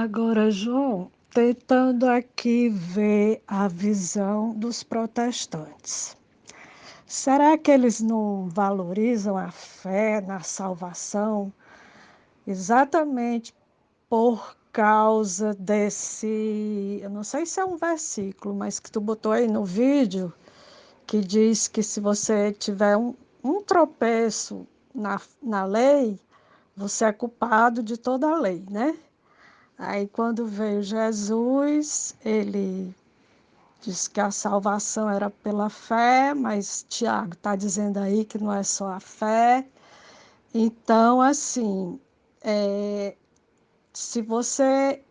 Agora, João, tentando aqui ver a visão dos protestantes. Será que eles não valorizam a fé na salvação exatamente por causa desse, eu não sei se é um versículo, mas que tu botou aí no vídeo, que diz que se você tiver um tropeço na lei, você é culpado de toda a lei, né? Aí, quando veio Jesus, ele disse que a salvação era pela fé, mas Tiago está dizendo aí que não é só a fé. Então, assim, se você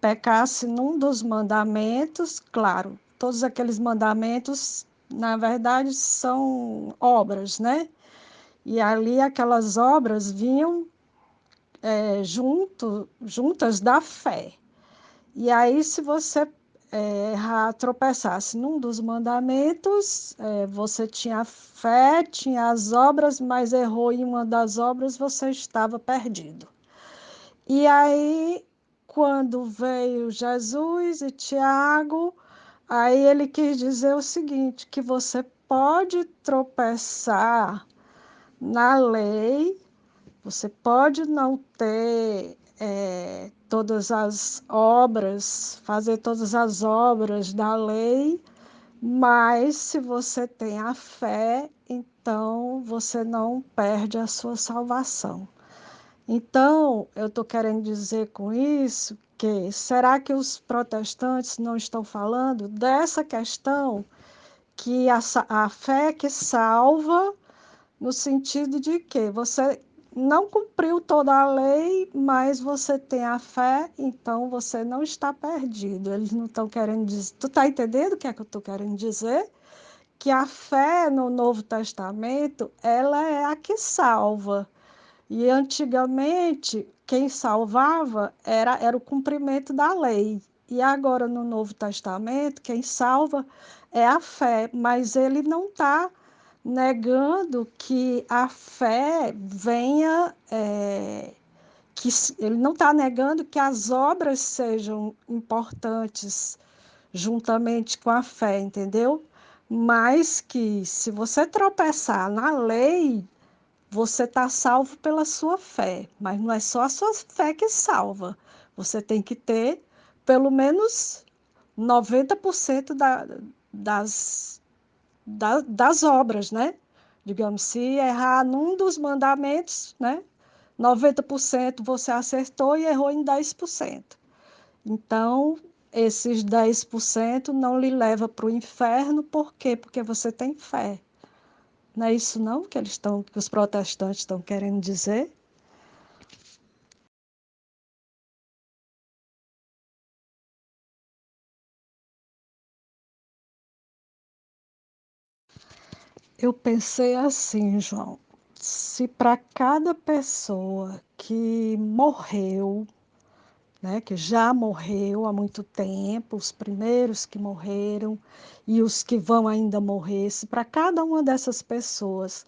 pecasse num dos mandamentos, claro, todos aqueles mandamentos, na verdade, são obras, né? E ali aquelas obras vinham juntas da fé. E aí, se você tropeçasse num dos mandamentos, você tinha fé, tinha as obras, mas errou em uma das obras, você estava perdido. E aí, quando veio Jesus e Tiago, aí ele quis dizer o seguinte, que você pode tropeçar na lei, você pode não ter todas as obras, fazer todas as obras da lei, mas se você tem a fé, então você não perde a sua salvação. Então, eu estou querendo dizer com isso que será que os protestantes não estão falando dessa questão que a fé que salva no sentido de que você não cumpriu toda a lei, mas você tem a fé, então você não está perdido. Eles não estão querendo dizer. Tu está entendendo o que é que eu estou querendo dizer? Que a fé no Novo Testamento, ela é a que salva. E antigamente, quem salvava era o cumprimento da lei. E agora, no Novo Testamento, quem salva é a fé, mas ele não está negando que a fé venha, ele não está negando que as obras sejam importantes juntamente com a fé, entendeu? Mas que se você tropeçar na lei, você está salvo pela sua fé, mas não é só a sua fé que salva. Você tem que ter pelo menos 90% das obras, né? Digamos, se errar num dos mandamentos, né? 90% você acertou e errou em 10%. Então, esses 10% não lhe leva para o inferno, por quê? Porque você tem fé. Não é isso não que os protestantes estão querendo dizer? Eu pensei assim, João, se para cada pessoa que morreu, né, que já morreu há muito tempo, os primeiros que morreram e os que vão ainda morrer, se para cada uma dessas pessoas,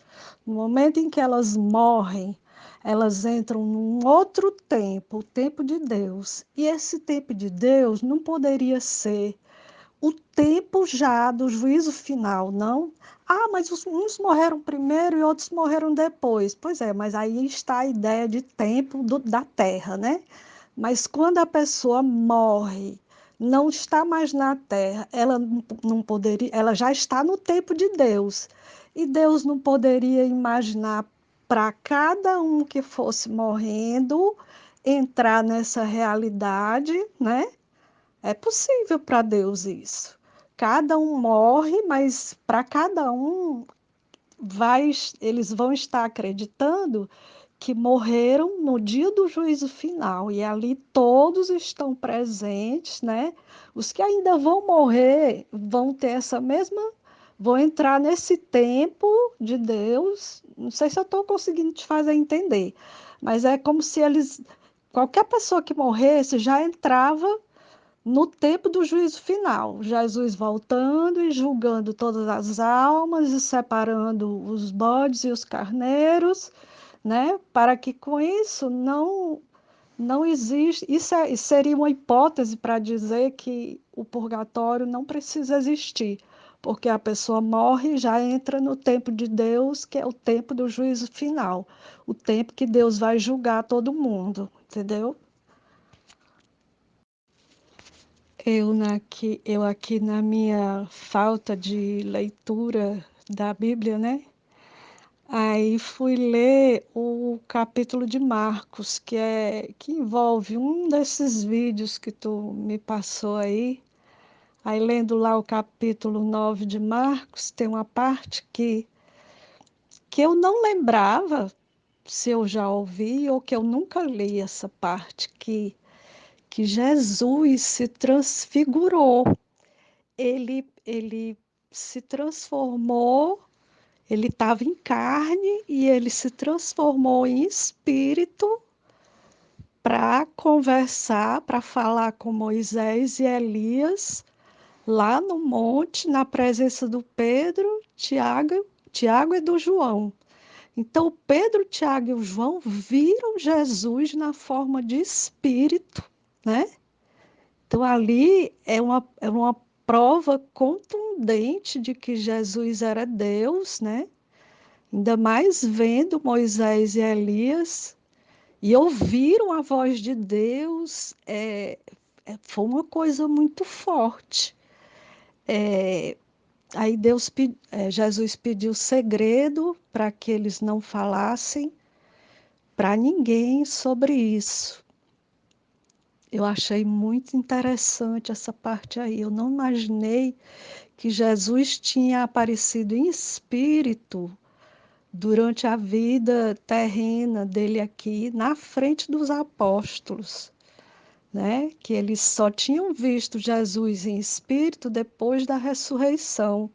no momento em que elas morrem, elas entram num outro tempo, o tempo de Deus. E esse tempo de Deus não poderia ser o tempo já do juízo final, não? Ah, mas uns morreram primeiro e outros morreram depois. Pois é, mas aí está a ideia de tempo da terra, né? Mas quando a pessoa morre, não está mais na terra, ela não poderia, ela já está no tempo de Deus. E Deus não poderia imaginar para cada um que fosse morrendo entrar nessa realidade, né? É possível para Deus isso. Cada um morre, mas para cada um eles vão estar acreditando que morreram no dia do juízo final e ali todos estão presentes, né? Os que ainda vão morrer vão ter essa mesma, vão entrar nesse tempo de Deus. Não sei se eu estou conseguindo te fazer entender, mas é como se eles, qualquer pessoa que morresse já entrava no tempo do juízo final, Jesus voltando e julgando todas as almas e separando os bodes e os carneiros, né? Para que com isso Não existe. Isso seria uma hipótese para dizer que o purgatório não precisa existir, porque a pessoa morre e já entra no tempo de Deus, que é o tempo do juízo final, o tempo que Deus vai julgar todo mundo, entendeu? Eu aqui na minha falta de leitura da Bíblia, né? Aí fui ler o capítulo de Marcos, que envolve um desses vídeos que tu me passou aí. Aí lendo lá o capítulo 9 de Marcos, tem uma parte que eu não lembrava se eu já ouvi ou que eu nunca li essa parte, que Jesus se transfigurou. Ele se transformou. Ele estava em carne e ele se transformou em espírito para conversar, para falar com Moisés e Elias lá no monte, na presença do Pedro, Tiago e do João. Então, Pedro, Tiago e o João viram Jesus na forma de espírito, né? Então, ali é uma prova contundente de que Jesus era Deus, né? Ainda mais vendo Moisés e Elias e ouviram a voz de Deus, foi uma coisa muito forte. Aí Jesus pediu segredo para que eles não falassem para ninguém sobre isso. Eu achei muito interessante essa parte aí. Eu não imaginei que Jesus tinha aparecido em espírito durante a vida terrena dele aqui, na frente dos apóstolos, né? Que eles só tinham visto Jesus em espírito depois da ressurreição.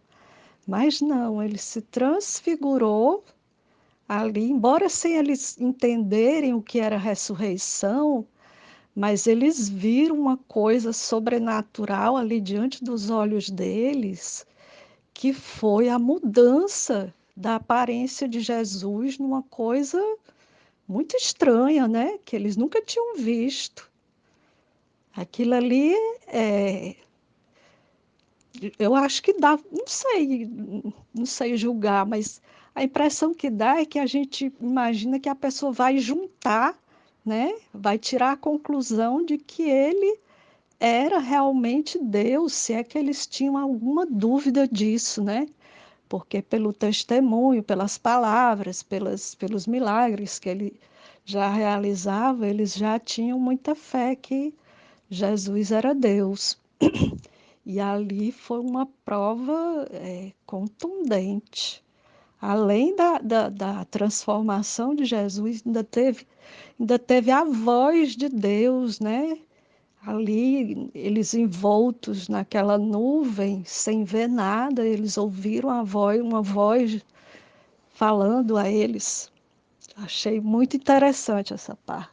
Mas não, ele se transfigurou ali, embora sem eles entenderem o que era ressurreição, mas eles viram uma coisa sobrenatural ali diante dos olhos deles, que foi a mudança da aparência de Jesus numa coisa muito estranha, né? Que eles nunca tinham visto. Aquilo ali, é, eu acho que dá, não sei julgar, mas a impressão que dá é que a gente imagina que a pessoa vai juntar, né? Vai tirar a conclusão de que ele era realmente Deus, se é que eles tinham alguma dúvida disso, né? Porque pelo testemunho, pelas palavras, pelos milagres que ele já realizava, eles já tinham muita fé que Jesus era Deus. E ali foi uma prova contundente. Além da transformação de Jesus, ainda teve a voz de Deus, né? Ali, eles envoltos naquela nuvem, sem ver nada, eles ouviram uma voz falando a eles. Achei muito interessante essa parte.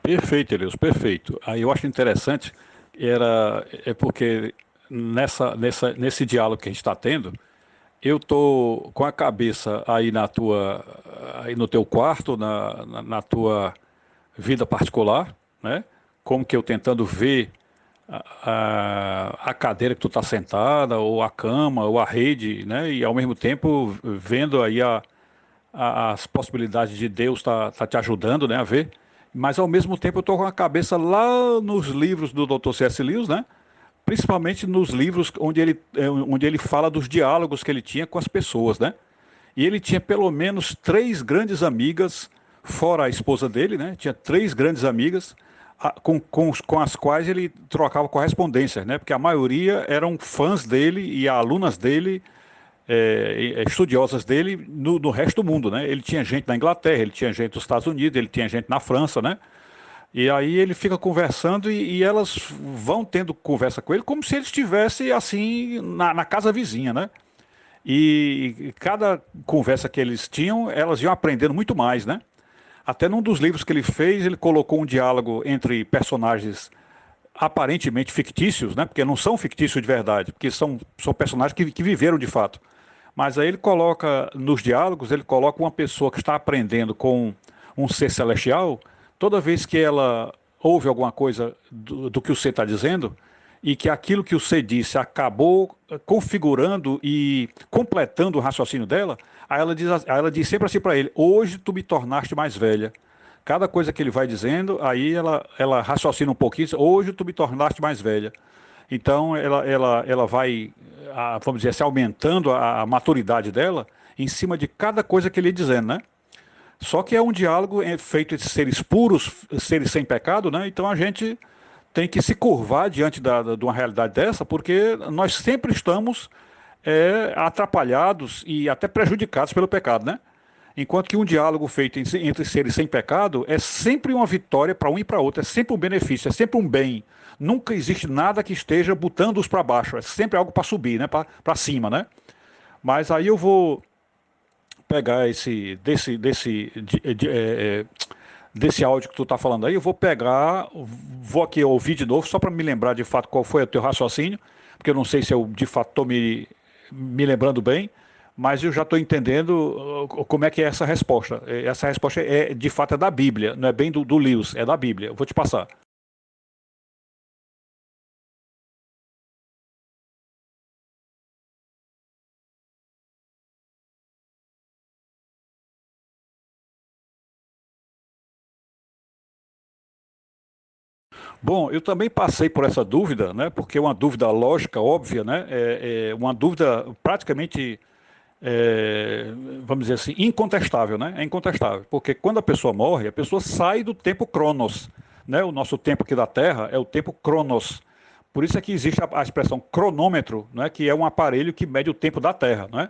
Perfeito, Elias, perfeito. Aí eu acho interessante, é porque nesse diálogo que a gente está tendo, eu tô com a cabeça aí aí no teu quarto, na tua vida particular, né? Como que eu tentando ver a cadeira que tu tá sentada, ou a cama, ou a rede, né? E ao mesmo tempo vendo aí as possibilidades de Deus tá te ajudando, né, a ver. Mas ao mesmo tempo eu estou com a cabeça lá nos livros do Dr. C.S. Lewis, né? Principalmente nos livros onde ele fala dos diálogos que ele tinha com as pessoas, né? E ele tinha pelo menos três grandes amigas, fora a esposa dele, né? Tinha três grandes amigas com as quais ele trocava correspondência, né? Porque a maioria eram fãs dele e alunas dele, estudiosas dele no resto do mundo, né? Ele tinha gente na Inglaterra, ele tinha gente nos Estados Unidos, ele tinha gente na França, né? E aí ele fica conversando e elas vão tendo conversa com ele como se ele estivesse assim na casa vizinha, né? E cada conversa que eles tinham, elas iam aprendendo muito mais, né? Até num dos livros que ele fez, ele colocou um diálogo entre personagens aparentemente fictícios, né? Porque não são fictícios de verdade, porque são personagens que viveram de fato. Mas aí ele coloca, nos diálogos, ele coloca uma pessoa que está aprendendo com um ser celestial, toda vez que ela ouve alguma coisa do que o ser está dizendo, e que aquilo que o ser disse acabou configurando e completando o raciocínio dela, aí ela diz sempre assim para ele: hoje tu me tornaste mais velha. Cada coisa que ele vai dizendo, aí ela raciocina um pouquinho, diz, hoje tu me tornaste mais velha. Então ela vai, vamos dizer assim, aumentando a maturidade dela em cima de cada coisa que ele ia dizendo, né? Só que é um diálogo feito de seres puros, seres sem pecado, né? Então a gente tem que se curvar diante de uma realidade dessa, porque nós sempre estamos atrapalhados e até prejudicados pelo pecado, né? Enquanto que um diálogo feito entre seres sem pecado é sempre uma vitória para um e para outro, é sempre um benefício, é sempre um bem. Nunca existe nada que esteja botando-os para baixo, é sempre algo para subir, né? Para cima, né? Mas aí eu vou pegar desse áudio que tu está falando aí, eu vou pegar, vou aqui ouvir de novo, só para me lembrar de fato qual foi o teu raciocínio, porque eu não sei se eu de fato estou me lembrando bem, mas eu já estou entendendo como é que é essa resposta. Essa resposta de fato é da Bíblia, não é bem do Lewis, é da Bíblia. Eu vou te passar. Bom, eu também passei por essa dúvida, né? Porque é uma dúvida lógica, óbvia, né? É uma dúvida praticamente, é, vamos dizer assim, incontestável, né? É incontestável, porque quando a pessoa morre, a pessoa sai do tempo Cronos, né? O nosso tempo aqui da Terra é o tempo Cronos. Por isso é que existe a expressão cronômetro, né? Que é um aparelho que mede o tempo da Terra, né?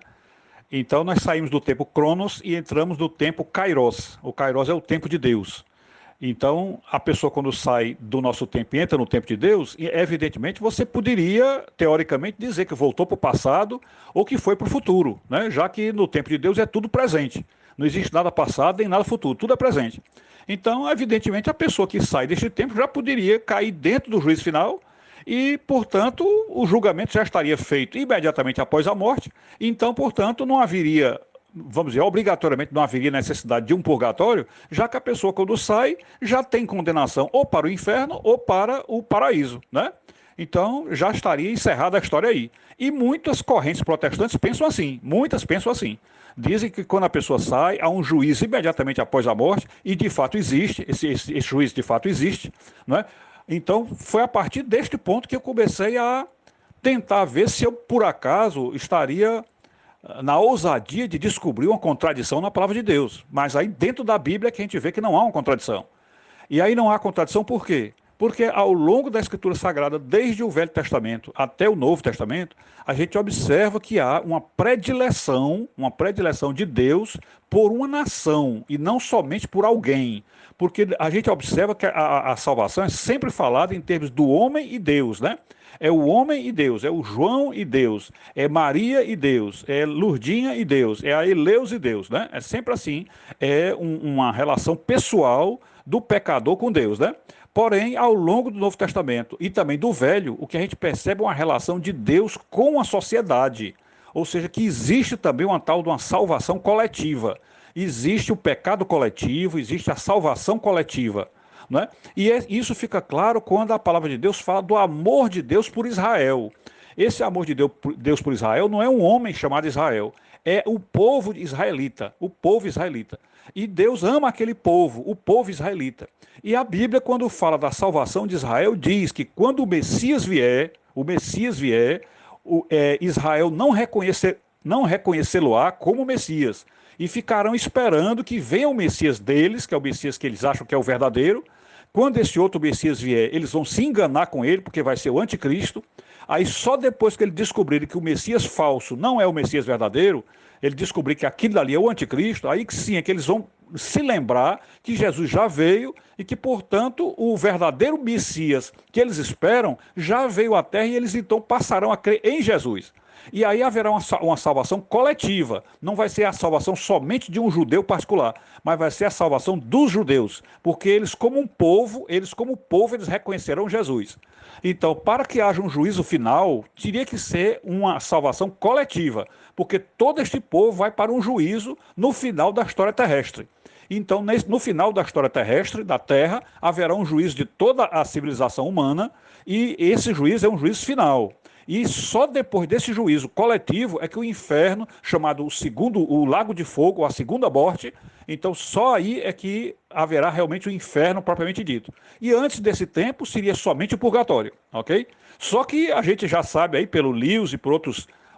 Então nós saímos do tempo Cronos e entramos no tempo Kairos. O Kairos é o tempo de Deus. Então, a pessoa quando sai do nosso tempo e entra no tempo de Deus, evidentemente você poderia, teoricamente, dizer que voltou para o passado ou que foi para o futuro, né? Já que no tempo de Deus é tudo presente. Não existe nada passado nem nada futuro, tudo é presente. Então, evidentemente, a pessoa que sai deste tempo já poderia cair dentro do juízo final e, portanto, o julgamento já estaria feito imediatamente após a morte. Então, portanto, não haveria, vamos dizer, obrigatoriamente não haveria necessidade de um purgatório, já que a pessoa, quando sai, já tem condenação ou para o inferno ou para o paraíso, né? Então já estaria encerrada a história aí. E muitas correntes protestantes pensam assim, muitas pensam assim. Dizem que quando a pessoa sai, há um juízo imediatamente após a morte, e de fato existe, esse juízo de fato existe, né? Então foi a partir deste ponto que eu comecei a tentar ver se eu, por acaso, estaria na ousadia de descobrir uma contradição na palavra de Deus. Mas aí dentro da Bíblia é que a gente vê que não há uma contradição. E aí não há contradição por quê? Porque ao longo da Escritura Sagrada, desde o Velho Testamento até o Novo Testamento, a gente observa que há uma predileção de Deus por uma nação e não somente por alguém. Porque a gente observa que a salvação é sempre falada em termos do homem e Deus, né? É o homem e Deus, é o João e Deus, é Maria e Deus, é Lurdinha e Deus, é a Eleus e Deus, né? É sempre assim, uma relação pessoal do pecador com Deus, né? Porém, ao longo do Novo Testamento e também do Velho, o que a gente percebe é uma relação de Deus com a sociedade. Ou seja, que existe também uma tal de uma salvação coletiva. Existe o pecado coletivo, existe a salvação coletiva. Né? E isso fica claro quando a palavra de Deus fala do amor de Deus por Israel. Esse amor de Deus por Israel não é um homem chamado Israel, é o povo israelita, o povo israelita. E Deus ama aquele povo, o povo israelita. E a Bíblia, quando fala da salvação de Israel, diz que quando o Messias vier, Israel não reconhecê-lo-á como Messias. E ficarão esperando que venha o Messias deles, que é o Messias que eles acham que é o verdadeiro, Quando esse outro Messias vier, eles vão se enganar com ele, porque vai ser o anticristo. Aí só depois que eles descobrirem que o Messias falso não é o Messias verdadeiro, ele descobrir que aquilo ali é o anticristo, aí que sim é que eles vão se lembrar que Jesus já veio e que, portanto, o verdadeiro Messias que eles esperam já veio à Terra, e eles então passarão a crer em Jesus. E aí haverá uma salvação coletiva. Não vai ser a salvação somente de um judeu particular, mas vai ser a salvação dos judeus, porque eles como povo, eles reconhecerão Jesus. Então, para que haja um juízo final, teria que ser uma salvação coletiva, porque todo este povo vai para um juízo no final da história terrestre. Então, no final da história terrestre, da Terra, haverá um juízo de toda a civilização humana, e esse juízo é um juízo final. E só depois desse juízo coletivo é que o inferno, chamado o Lago de Fogo, ou a segunda morte, então só aí é que haverá realmente o inferno propriamente dito. E antes desse tempo seria somente o purgatório, ok? Só que a gente já sabe aí pelo Lewis e por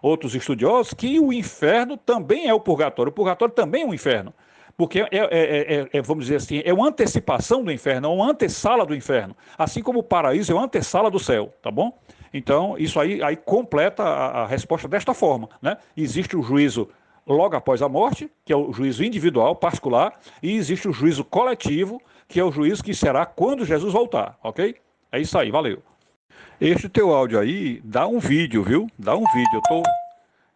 outros estudiosos que o inferno também é o purgatório também é um inferno. Porque vamos dizer assim, é uma antecipação do inferno, é uma antessala do inferno. Assim como o paraíso é uma antessala do céu, tá bom? Então, isso aí completa a resposta desta forma, né? Existe o juízo logo após a morte, que é o juízo individual, particular, e existe o juízo coletivo, que é o juízo que será quando Jesus voltar, ok? É isso aí, valeu. Este teu áudio aí dá um vídeo, viu? Dá um vídeo.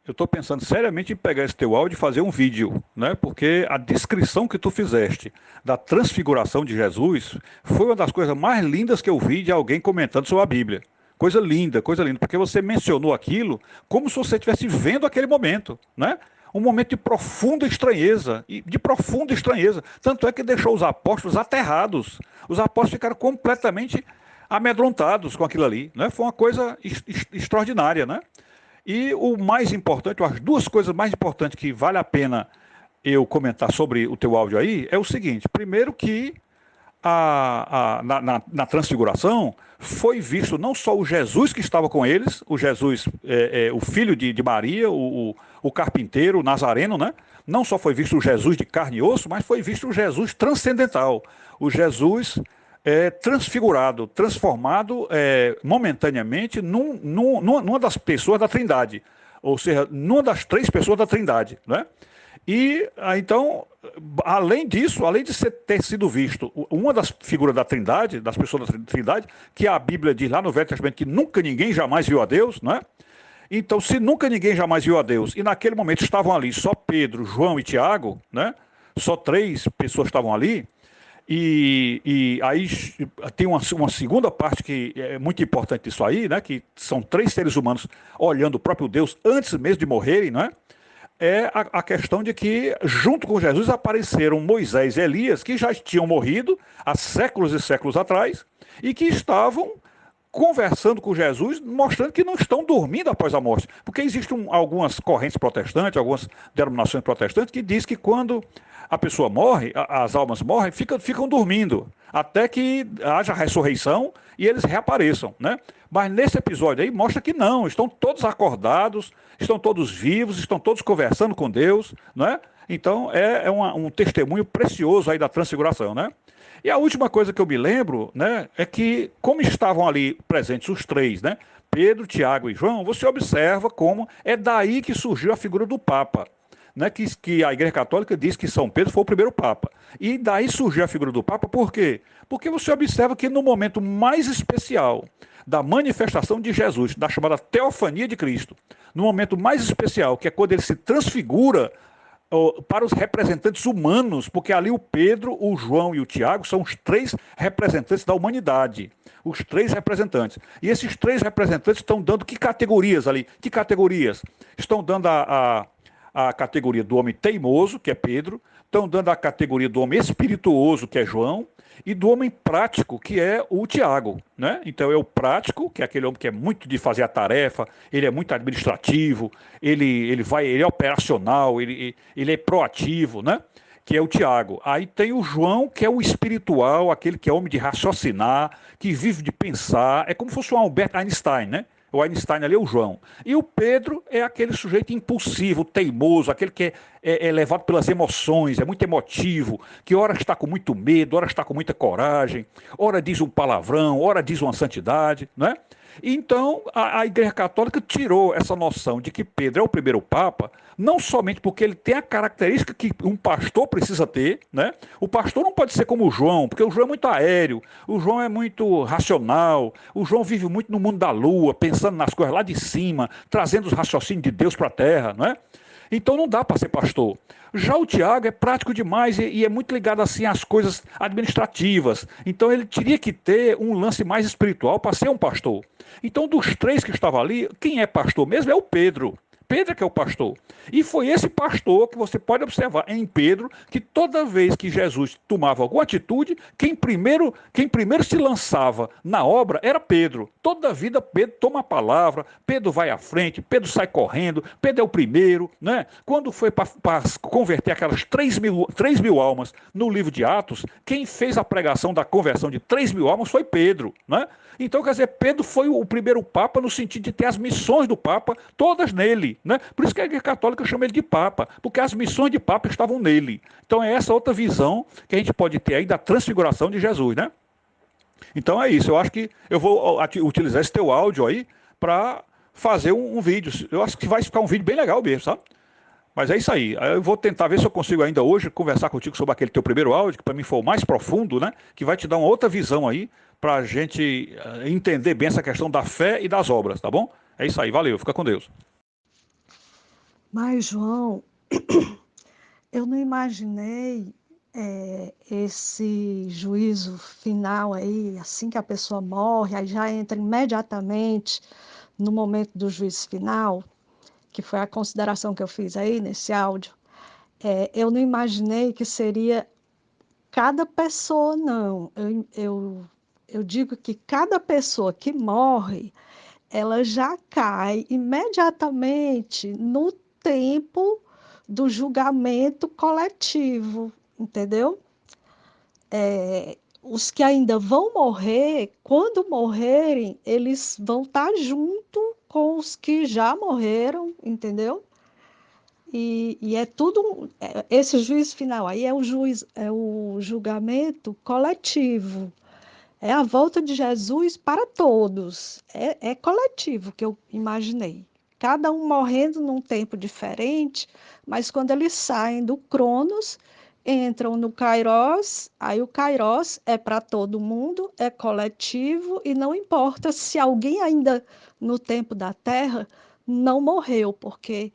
Eu estou pensando seriamente em pegar esse teu áudio e fazer um vídeo, né? Porque a descrição que tu fizeste da transfiguração de Jesus foi uma das coisas mais lindas que eu vi de alguém comentando sobre a Bíblia. Coisa linda, porque você mencionou aquilo como se você estivesse vendo aquele momento, né? Um momento de profunda estranheza, Tanto é que deixou os apóstolos aterrados. Os apóstolos ficaram completamente amedrontados com aquilo ali, né? Foi uma coisa extraordinária, né? E o mais importante, as duas coisas mais importantes que vale a pena eu comentar sobre o teu áudio aí, é o seguinte: primeiro que na transfiguração foi visto não só o Jesus que estava com eles, o Jesus, o filho de Maria, o carpinteiro, o nazareno, né? Não só foi visto o Jesus de carne e osso, mas foi visto o Jesus transcendental, o Jesus transfigurado, transformado momentaneamente numa das pessoas da Trindade, ou seja, numa das três pessoas da Trindade, né? E então, além disso, além de ter sido visto uma das figuras da Trindade, das pessoas da Trindade, que a Bíblia diz lá no Velho Testamento que nunca ninguém jamais viu a Deus, né? Então, se nunca ninguém jamais viu a Deus, e naquele momento estavam ali só Pedro, João e Tiago, né? Só três pessoas estavam ali. E aí tem uma segunda parte que é muito importante disso aí, né? Que são três seres humanos olhando o próprio Deus antes mesmo de morrerem, né? É a questão de que, junto com Jesus, apareceram Moisés e Elias, que já tinham morrido há séculos e séculos atrás, e que estavam conversando com Jesus, mostrando que não estão dormindo após a morte. Porque existem algumas correntes protestantes, algumas denominações protestantes, que diz que quando a pessoa morre, as almas morrem, ficam dormindo, até que haja ressurreição e eles reapareçam, né? Mas nesse episódio aí mostra que não, estão todos acordados, estão todos vivos, estão todos conversando com Deus, né? Então um testemunho precioso aí da transfiguração, né? E a última coisa que eu me lembro, né, é que como estavam ali presentes os três, né, Pedro, Tiago e João, você observa como é daí que surgiu a figura do Papa, né, que a Igreja Católica diz que São Pedro foi o primeiro Papa. E daí surgiu a figura do Papa, por quê? Porque você observa que no momento mais especial da manifestação de Jesus, da chamada teofania de Cristo, no momento mais especial, que é quando ele se transfigura para os representantes humanos, porque ali o Pedro, o João e o Tiago são os três representantes da humanidade. Os três representantes. E esses três representantes estão dando que categorias ali? Que categorias? Estão dando a categoria do homem teimoso, que é Pedro, estão dando a categoria do homem espirituoso, que é João, e do homem prático, que é o Tiago, né? Então é o prático, que é aquele homem que é muito de fazer a tarefa, ele é muito administrativo, ele é operacional, ele é proativo, né? Que é o Tiago. Aí tem o João, que é o espiritual, aquele que é homem de raciocinar, que vive de pensar, é como se fosse um Albert Einstein, né? O Einstein ali é o João. E o Pedro é aquele sujeito impulsivo, teimoso, aquele que é levado pelas emoções, é muito emotivo, que ora está com muito medo, ora está com muita coragem, ora diz um palavrão, ora diz uma santidade, né? Então, a Igreja Católica tirou essa noção de que Pedro é o primeiro Papa, não somente porque ele tem a característica que um pastor precisa ter, né? O pastor não pode ser como o João, porque o João é muito aéreo, o João é muito racional, o João vive muito no mundo da lua, pensando nas coisas lá de cima, trazendo os raciocínios de Deus para a terra, não é? Então não dá para ser pastor. Já o Tiago é prático demais e é muito ligado assim às coisas administrativas. Então ele teria que ter um lance mais espiritual para ser um pastor. Então dos três que estavam ali, quem é pastor mesmo é o Pedro. Pedro é que é o pastor. E foi esse pastor que você pode observar em Pedro, que toda vez que Jesus tomava alguma atitude, quem primeiro se lançava na obra era Pedro. Toda a vida Pedro toma a palavra, Pedro vai à frente, Pedro sai correndo, Pedro é o primeiro, né? Quando foi para converter aquelas 3 mil almas no livro de Atos, quem fez a pregação da conversão de 3 mil almas foi Pedro, né? Então, quer dizer, Pedro foi o primeiro Papa no sentido de ter as missões do Papa todas nele, né? Por isso que a Igreja Católica chama ele de Papa, porque as missões de Papa estavam nele. Então é essa outra visão que a gente pode ter aí da transfiguração de Jesus, né? Então é isso, eu acho que eu vou utilizar esse teu áudio aí para fazer um vídeo. Eu acho que vai ficar um vídeo bem legal mesmo, sabe? Mas é isso aí. Eu vou tentar ver se eu consigo ainda hoje conversar contigo sobre aquele teu primeiro áudio, que para mim foi o mais profundo, né? Que vai te dar uma outra visão aí para a gente entender bem essa questão da fé e das obras, tá bom? É isso aí, valeu, fica com Deus. Mas, João, eu não imaginei esse juízo final aí, assim que a pessoa morre, aí já entra imediatamente no momento do juízo final, que foi a consideração que eu fiz aí nesse áudio. Eu não imaginei que seria cada pessoa, não. Eu digo que cada pessoa que morre, ela já cai imediatamente no tempo do julgamento coletivo, entendeu? Os que ainda vão morrer, quando morrerem, eles vão estar junto com os que já morreram, entendeu? E é tudo, esse juízo final aí é o julgamento coletivo. É a volta de Jesus para todos. É coletivo que eu imaginei. Cada um morrendo num tempo diferente, mas quando eles saem do Cronos, entram no Kairos, aí o Kairos é para todo mundo, é coletivo, e não importa se alguém ainda no tempo da Terra não morreu, porque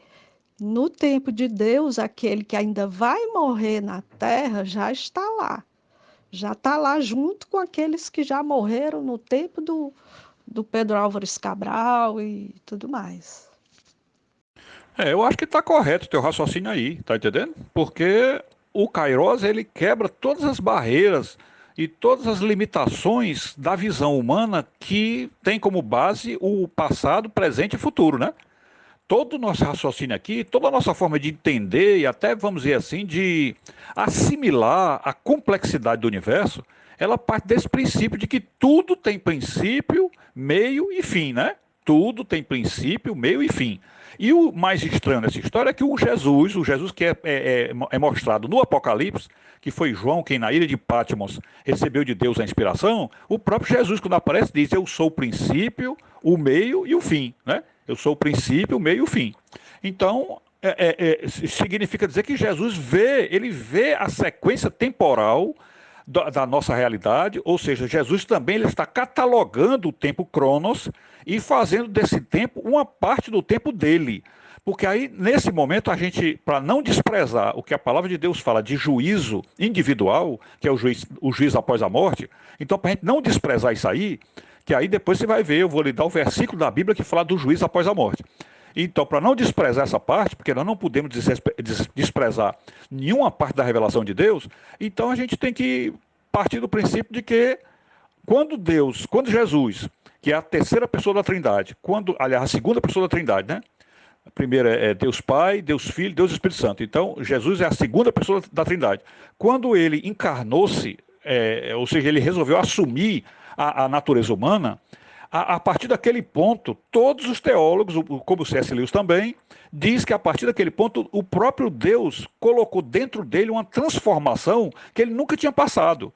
no tempo de Deus, aquele que ainda vai morrer na Terra já está lá. Já está lá junto com aqueles que já morreram no tempo do Pedro Álvares Cabral e tudo mais. Eu acho que está correto o teu raciocínio aí, tá entendendo? Porque o Kairos, ele quebra todas as barreiras e todas as limitações da visão humana que tem como base o passado, presente e futuro, né? Todo o nosso raciocínio aqui, toda a nossa forma de entender e até, vamos dizer assim, de assimilar a complexidade do universo, ela parte desse princípio de que tudo tem princípio, meio e fim, né? Tudo tem princípio, meio e fim. E o mais estranho nessa história é que o Jesus que é mostrado no Apocalipse, que foi João quem na ilha de Patmos recebeu de Deus a inspiração, o próprio Jesus, quando aparece, diz: Eu sou o princípio, o meio e o fim, né? Eu sou o princípio, o meio e o fim. Então, significa dizer que Jesus ele vê a sequência temporal da nossa realidade, ou seja, Jesus também ele está catalogando o tempo Cronos e fazendo desse tempo uma parte do tempo dele. Porque aí, nesse momento, a gente, para não desprezar o que a palavra de Deus fala de juízo individual, que é o juízo após a morte, então, para a gente não desprezar isso aí, que aí depois você vai ver, eu vou lhe dar o versículo da Bíblia que fala do juízo após a morte. Então, para não desprezar essa parte, porque nós não podemos desprezar nenhuma parte da revelação de Deus, então a gente tem que partir do princípio de que quando Jesus, que é a terceira pessoa da Trindade, aliás, a segunda pessoa da Trindade, né? A primeira é Deus Pai, Deus Filho, Deus Espírito Santo. Então, Jesus é a segunda pessoa da Trindade. Quando ele encarnou-se, ou seja, ele resolveu assumir a natureza humana, A partir daquele ponto, todos os teólogos, como o C.S. Lewis também, diz que a partir daquele ponto, o próprio Deus colocou dentro dele uma transformação que ele nunca tinha passado.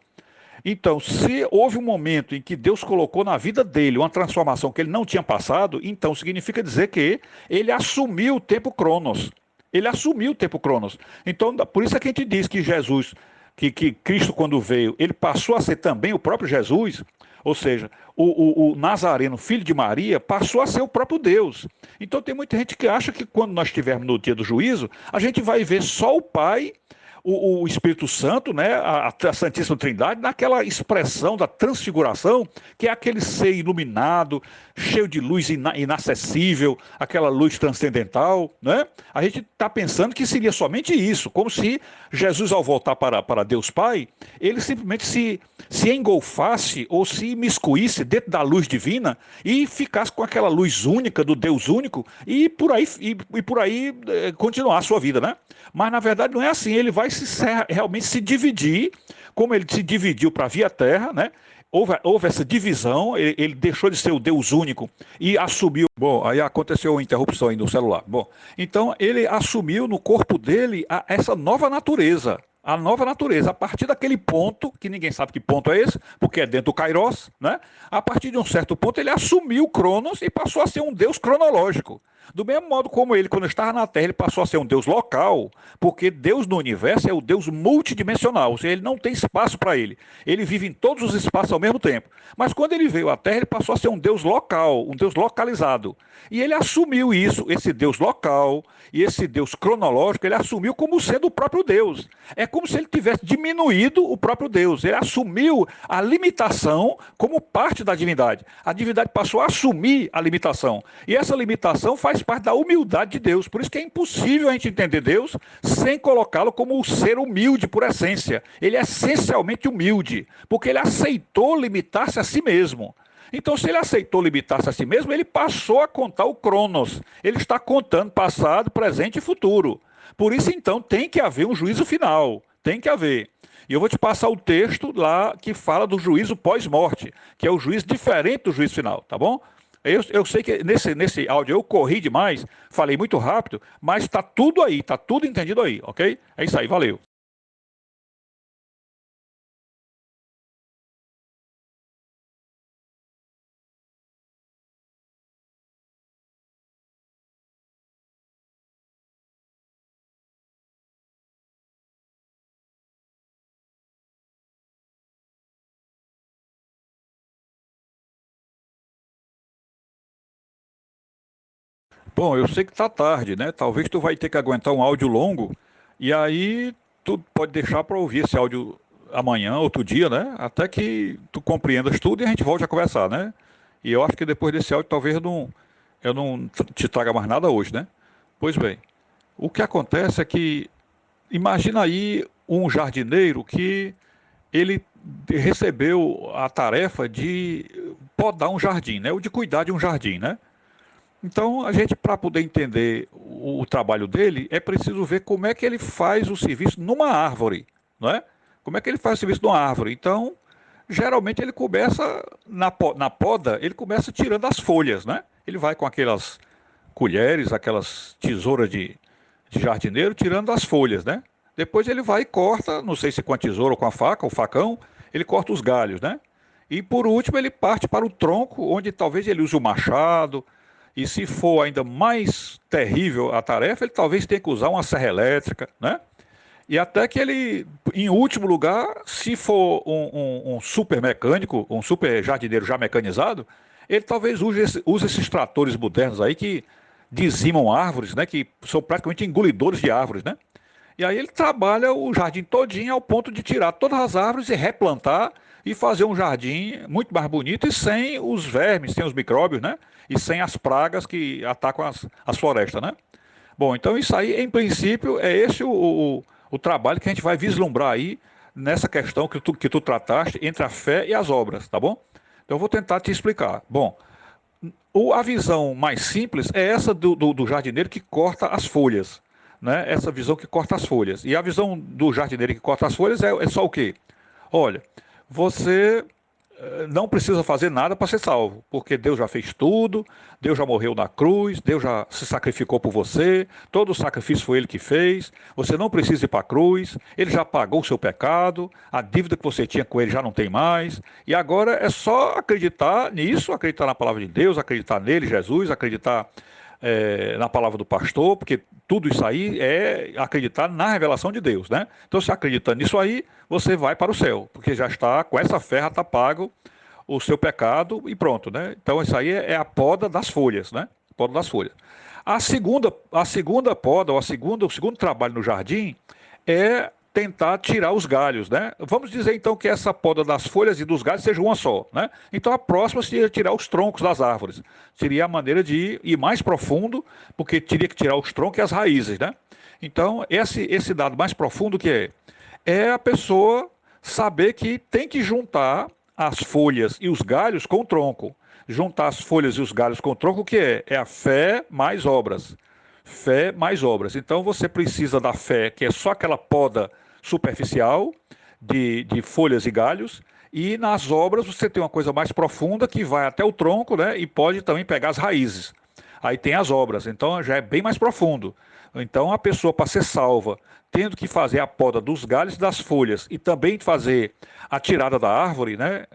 Então, se houve um momento em que Deus colocou na vida dele uma transformação que ele não tinha passado, então significa dizer que ele assumiu o tempo Cronos. Ele assumiu o tempo Cronos. Então, por isso é que a gente diz que Jesus, que Cristo, quando veio, ele passou a ser também o próprio Jesus, ou seja, o Nazareno, filho de Maria, passou a ser o próprio Deus. Então, tem muita gente que acha que quando nós estivermos no dia do juízo, a gente vai ver só o Pai, o Espírito Santo, né, a Santíssima Trindade, naquela expressão da transfiguração, que é aquele ser iluminado, cheio de luz inacessível, aquela luz transcendental, né? A gente está pensando que seria somente isso, como se Jesus, ao voltar para Deus Pai, ele simplesmente se engolfasse ou se imiscuísse dentro da luz divina e ficasse com aquela luz única do Deus único e por aí continuar a sua vida, né? Mas na verdade não é assim, ele vai realmente se dividir, como ele se dividiu para a via terra, né? Houve essa divisão, ele deixou de ser o Deus único e assumiu. Bom, aí aconteceu uma interrupção aí no celular. Bom, então ele assumiu no corpo dele essa nova natureza. A nova natureza, a partir daquele ponto, que ninguém sabe que ponto é esse, porque é dentro do Kairos, né? A partir de um certo ponto, ele assumiu o Cronos e passou a ser um Deus cronológico. Do mesmo modo como ele, quando estava na Terra, ele passou a ser um Deus local, porque Deus no universo é o Deus multidimensional, ou seja, ele não tem espaço para ele. Ele vive em todos os espaços ao mesmo tempo. Mas quando ele veio à Terra, ele passou a ser um Deus local, um Deus localizado. E ele assumiu isso, esse Deus local e esse Deus cronológico, ele assumiu como sendo o próprio Deus. É como se ele tivesse diminuído o próprio Deus. Ele assumiu a limitação como parte da divindade. A divindade passou a assumir a limitação. E essa limitação faz parte da humildade de Deus. Por isso que é impossível a gente entender Deus sem colocá-lo como o ser humilde por essência. Ele é essencialmente humilde, porque ele aceitou limitar-se a si mesmo. Então, se ele aceitou limitar-se a si mesmo, ele passou a contar o Cronos. Ele está contando passado, presente e futuro. Por isso, então, tem que haver um juízo final. Tem que haver. E eu vou te passar o texto lá que fala do juízo pós-morte, que é o juízo diferente do juízo final, tá bom? Eu sei que nesse áudio eu corri demais, falei muito rápido, mas está tudo aí, está tudo entendido aí, ok? É isso aí, valeu. Bom, eu sei que está tarde, né? Talvez tu vai ter que aguentar um áudio longo, e aí tu pode deixar para ouvir esse áudio amanhã, outro dia, né? Até que tu compreendas tudo e a gente volte a conversar, né? E eu acho que depois desse áudio talvez eu não te traga mais nada hoje, né? Pois bem, o que acontece é que imagina aí um jardineiro que ele recebeu a tarefa de podar um jardim, né? Ou de cuidar de um jardim, né? Então, a gente, para poder entender o trabalho dele, é preciso ver como é que ele faz o serviço numa árvore, não é? Como é que ele faz o serviço numa árvore? Então, geralmente ele começa na poda, ele começa tirando as folhas, né? Ele vai com aquelas colheres, aquelas tesouras de jardineiro, tirando as folhas, né? Depois ele vai e corta, não sei se com a tesoura ou com a faca, o facão, ele corta os galhos, né? E por último ele parte para o tronco, onde talvez ele use o machado, e se for ainda mais terrível a tarefa, ele talvez tenha que usar uma serra elétrica, né? E até que ele, em último lugar, se for um super mecânico, um super jardineiro já mecanizado, ele talvez use esses tratores modernos aí que dizimam árvores, né? Que são praticamente engolidores de árvores, né? E aí ele trabalha o jardim todinho ao ponto de tirar todas as árvores e replantar e fazer um jardim muito mais bonito e sem os vermes, sem os micróbios, né? E sem as pragas que atacam as florestas, né? Bom, então isso aí, em princípio, é esse o trabalho que a gente vai vislumbrar aí nessa questão que tu trataste entre a fé e as obras, tá bom? Então eu vou tentar te explicar. Bom, a visão mais simples é essa do jardineiro que corta as folhas, né? Essa visão que corta as folhas. E a visão do jardineiro que corta as folhas é só o quê? Olha, você não precisa fazer nada para ser salvo, porque Deus já fez tudo, Deus já morreu na cruz, Deus já se sacrificou por você, todo o sacrifício foi Ele que fez, você não precisa ir para a cruz, Ele já pagou o seu pecado, a dívida que você tinha com Ele já não tem mais, e agora é só acreditar nisso, acreditar na palavra de Deus, acreditar nele, Jesus, acreditar na palavra do pastor, porque tudo isso aí é acreditar na revelação de Deus, né? Então, se acreditando nisso aí, você vai para o céu, porque já está, com essa fé, já está pago o seu pecado e pronto, né? Então, isso aí é a poda das folhas, né? Poda das folhas. A segunda poda, ou o segundo trabalho no jardim é tentar tirar os galhos, né? Vamos dizer então que essa poda das folhas e dos galhos seja uma só, né? Então a próxima seria tirar os troncos das árvores. Seria a maneira de ir mais profundo, porque teria que tirar os troncos e as raízes, né? Então esse dado mais profundo que é a pessoa saber que tem que juntar as folhas e os galhos com o tronco. Juntar as folhas e os galhos com o tronco, o que é? É a fé mais obras. Fé mais obras. Então você precisa da fé, que é só aquela poda superficial de folhas e galhos, e nas obras você tem uma coisa mais profunda que vai até o tronco, né? E pode também pegar as raízes. Aí tem as obras, então já é bem mais profundo. Então a pessoa, para ser salva, tendo que fazer a poda dos galhos e das folhas e também fazer a tirada da árvore, né?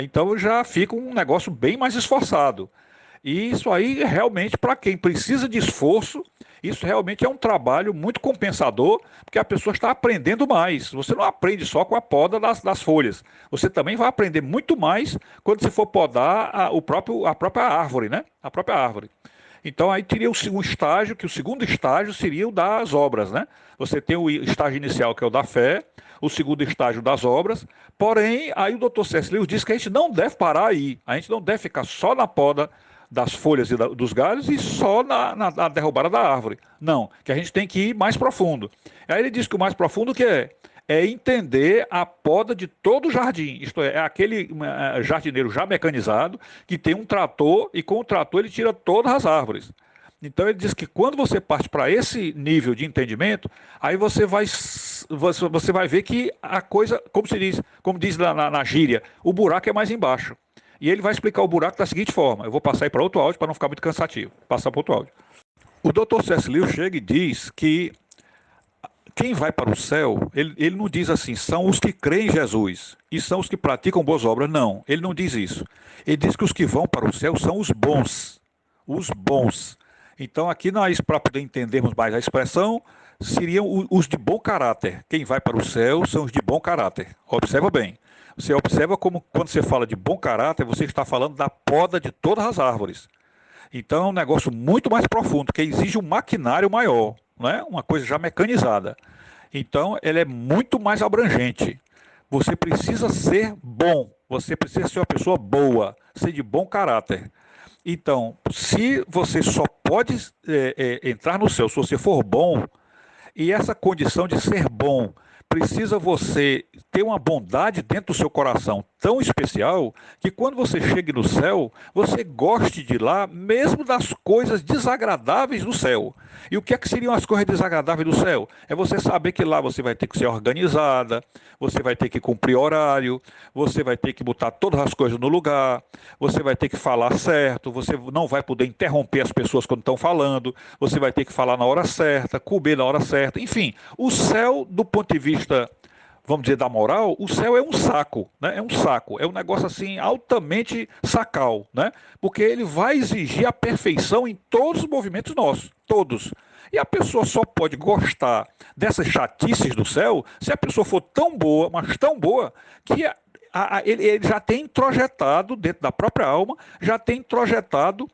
Então já fica um negócio bem mais esforçado. E isso aí realmente, para quem precisa de esforço, isso realmente é um trabalho muito compensador, porque a pessoa está aprendendo mais. Você não aprende só com a poda das folhas. Você também vai aprender muito mais quando você for podar a própria árvore, né? A própria árvore. Então aí teria um estágio, que o segundo estágio seria o das obras, né? Você tem o estágio inicial, que é o da fé, o segundo estágio das obras, porém, aí o Dr. C.S. Lewis diz que a gente não deve parar aí, a gente não deve ficar só na poda das folhas e dos galhos e só na derrubada da árvore. Não, que a gente tem que ir mais profundo. Aí ele diz que o mais profundo que é entender a poda de todo o jardim. Isto é aquele jardineiro já mecanizado que tem um trator e com o trator ele tira todas as árvores. Então ele diz que quando você parte para esse nível de entendimento, aí você vai ver que a coisa, como diz na gíria, o buraco é mais embaixo. E ele vai explicar o buraco da seguinte forma. Eu vou passar aí para outro áudio para não ficar muito cansativo. Passar para outro áudio. O Dr. C.S. Lewis chega e diz que quem vai para o céu, ele não diz assim, são os que creem em Jesus e são os que praticam boas obras. Não, ele não diz isso. Ele diz que os que vão para o céu são os bons. Os bons. Então aqui para poder entendermos mais a expressão, seriam os de bom caráter. Quem vai para o céu são os de bom caráter. Observa bem. Você observa como quando você fala de bom caráter, você está falando da poda de todas as árvores. Então é um negócio muito mais profundo, que exige um maquinário maior, não é? Uma coisa já mecanizada. Então ele é muito mais abrangente. Você precisa ser bom, você precisa ser uma pessoa boa, ser de bom caráter. Então, se você só pode entrar no céu se você for bom, e essa condição de ser bom precisa você ter uma bondade dentro do seu coração tão especial que quando você chegue no céu, você goste de lá, mesmo das coisas desagradáveis do céu. E o que é que seriam as coisas desagradáveis do céu? É você saber que lá você vai ter que ser organizada, você vai ter que cumprir horário, você vai ter que botar todas as coisas no lugar, você vai ter que falar certo, você não vai poder interromper as pessoas quando estão falando, você vai ter que falar na hora certa, comer na hora certa, enfim. O céu, do ponto de vista, vamos dizer, da moral, o céu é um saco, né? É um saco, é um negócio assim altamente sacal, né? Porque ele vai exigir a perfeição em todos os movimentos nossos, todos. E a pessoa só pode gostar dessas chatices do céu se a pessoa for tão boa, mas tão boa, que ele já tem introjetado dentro da própria alma, já tem introjetado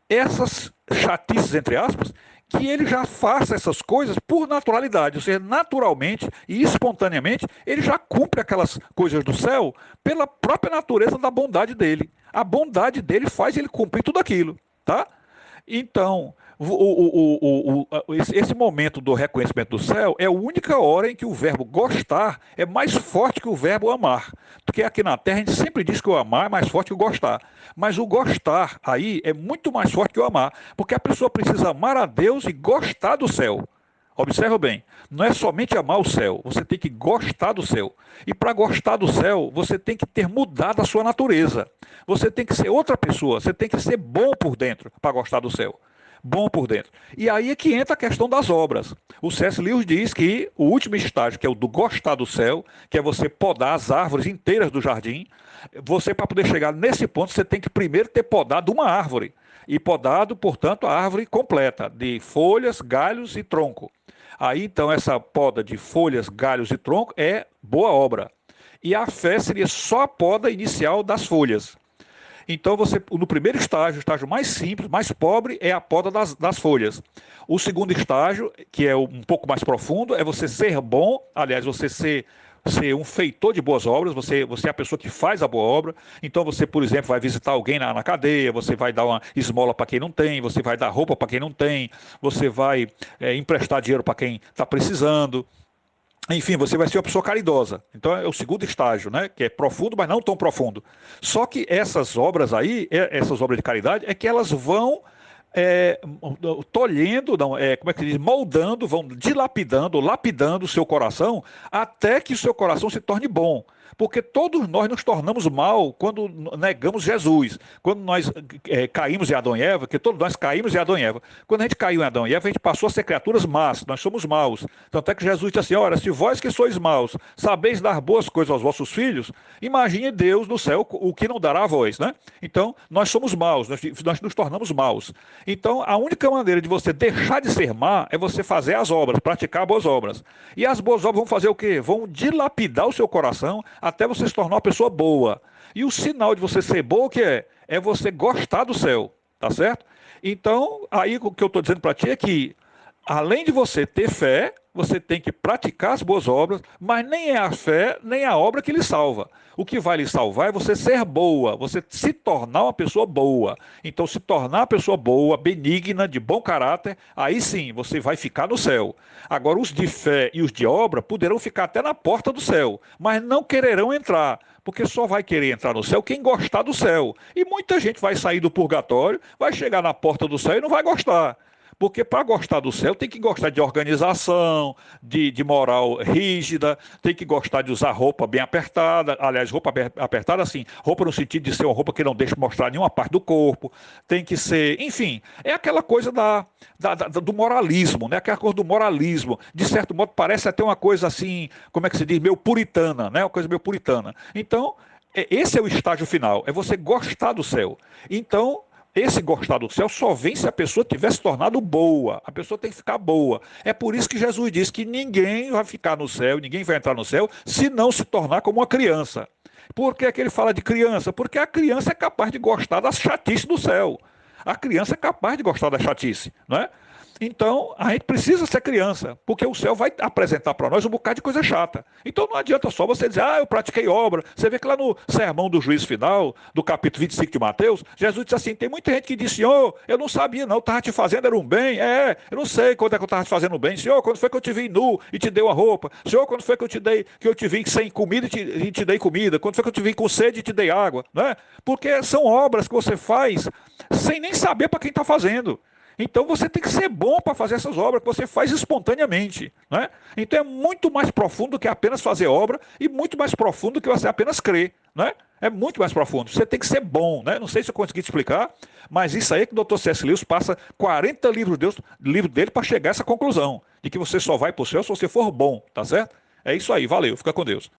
essas chatices, entre aspas, que ele já faça essas coisas por naturalidade, ou seja, naturalmente e espontaneamente, ele já cumpre aquelas coisas do céu pela própria natureza da bondade dele. A bondade dele faz ele cumprir tudo aquilo, tá? Então, esse momento do reconhecimento do céu é a única hora em que o verbo gostar é mais forte que o verbo amar. Porque aqui na Terra a gente sempre diz que o amar é mais forte que o gostar. Mas o gostar aí é muito mais forte que o amar. Porque a pessoa precisa amar a Deus e gostar do céu. Observa bem, não é somente amar o céu, você tem que gostar do céu. E para gostar do céu, você tem que ter mudado a sua natureza. Você tem que ser outra pessoa, você tem que ser bom por dentro para gostar do céu. Bom por dentro. E aí é que entra a questão das obras. O C.S. Lewis diz que o último estágio, que é o do gostar do céu, que é você podar as árvores inteiras do jardim, você, para poder chegar nesse ponto, você tem que primeiro ter podado uma árvore. E podado, portanto, a árvore completa, de folhas, galhos e tronco. Aí, então, essa poda de folhas, galhos e tronco é boa obra. E a fé seria só a poda inicial das folhas. Então, você, no primeiro estágio, o estágio mais simples, mais pobre, é a poda das folhas. O segundo estágio, que é um pouco mais profundo, é você ser bom, aliás, você ser um feitor de boas obras, você é a pessoa que faz a boa obra. Então você, por exemplo, vai visitar alguém na cadeia, você vai dar uma esmola para quem não tem, você vai dar roupa para quem não tem, você vai emprestar dinheiro para quem está precisando. Enfim, você vai ser uma pessoa caridosa. Então é o segundo estágio, né? Que é profundo, mas não tão profundo. Só que essas obras aí, essas obras de caridade, é que elas vão é, tolhendo, não, como é que se diz? Moldando, vão dilapidando, lapidando o seu coração, até que o seu coração se torne bom. Porque todos nós nos tornamos mal quando negamos Jesus. Quando nós caímos em Adão e Eva, que todos nós caímos em Adão e Eva. Quando a gente caiu em Adão e Eva, a gente passou a ser criaturas más, nós somos maus. Tanto é que Jesus disse assim, ora, se vós que sois maus, sabeis dar boas coisas aos vossos filhos, imagine Deus no céu o que não dará a vós, né? Então, nós somos maus, nós nos tornamos maus. Então, a única maneira de você deixar de ser má é você fazer as obras, praticar boas obras. E as boas obras vão fazer o quê? Vão dilapidar o seu coração até você se tornar uma pessoa boa. E o sinal de você ser boa, o que é? É você gostar do céu, tá certo? Então, aí o que eu estou dizendo para ti é que, além de você ter fé, você tem que praticar as boas obras, mas nem é a fé, nem a obra que lhe salva. O que vai lhe salvar é você ser boa, você se tornar uma pessoa boa. Então, se tornar uma pessoa boa, benigna, de bom caráter, aí sim você vai ficar no céu. Agora, os de fé e os de obra poderão ficar até na porta do céu, mas não quererão entrar. Porque só vai querer entrar no céu quem gostar do céu. E muita gente vai sair do purgatório, vai chegar na porta do céu e não vai gostar. Porque para gostar do céu tem que gostar de organização, de moral rígida, tem que gostar de usar roupa bem apertada, aliás, roupa bem apertada assim, roupa no sentido de ser uma roupa que não deixe mostrar nenhuma parte do corpo, tem que ser, enfim, é aquela coisa do moralismo, né? Aquela coisa do moralismo, de certo modo parece até uma coisa assim, como é que se diz, meio puritana, né? Uma coisa meio puritana. Então, esse é o estágio final, é você gostar do céu. Então, esse gostar do céu só vem se a pessoa tiver se tornado boa. A pessoa tem que ficar boa. É por isso que Jesus diz que ninguém vai ficar no céu, ninguém vai entrar no céu, se não se tornar como uma criança. Por que é que ele fala de criança? Porque a criança é capaz de gostar da chatice do céu. A criança é capaz de gostar da chatice, não é? Então, a gente precisa ser criança, porque o céu vai apresentar para nós um bocado de coisa chata. Então não adianta só você dizer, eu pratiquei obra. Você vê que lá no sermão do juízo final, do capítulo 25 de Mateus, Jesus disse assim, tem muita gente que diz, Senhor, eu não sabia não, eu estava te fazendo era um bem. Eu não sei quando é que eu estava te fazendo um bem. Senhor, quando foi que eu te vi nu e te dei uma roupa? Senhor, quando foi que eu te vi sem comida e te dei comida? Quando foi que eu te vi com sede e te dei água? Não é? Porque são obras que você faz sem nem saber para quem está fazendo. Então você tem que ser bom para fazer essas obras que você faz espontaneamente. Né? Então é muito mais profundo do que apenas fazer obra e muito mais profundo do que você apenas crer. Né? É muito mais profundo. Você tem que ser bom. Né? Não sei se eu consegui te explicar, mas isso aí é que o Dr. C.S. Lewis passa 40 livros dele para chegar a essa conclusão, de que você só vai para o céu se você for bom. Tá certo? É isso aí. Valeu. Fica com Deus.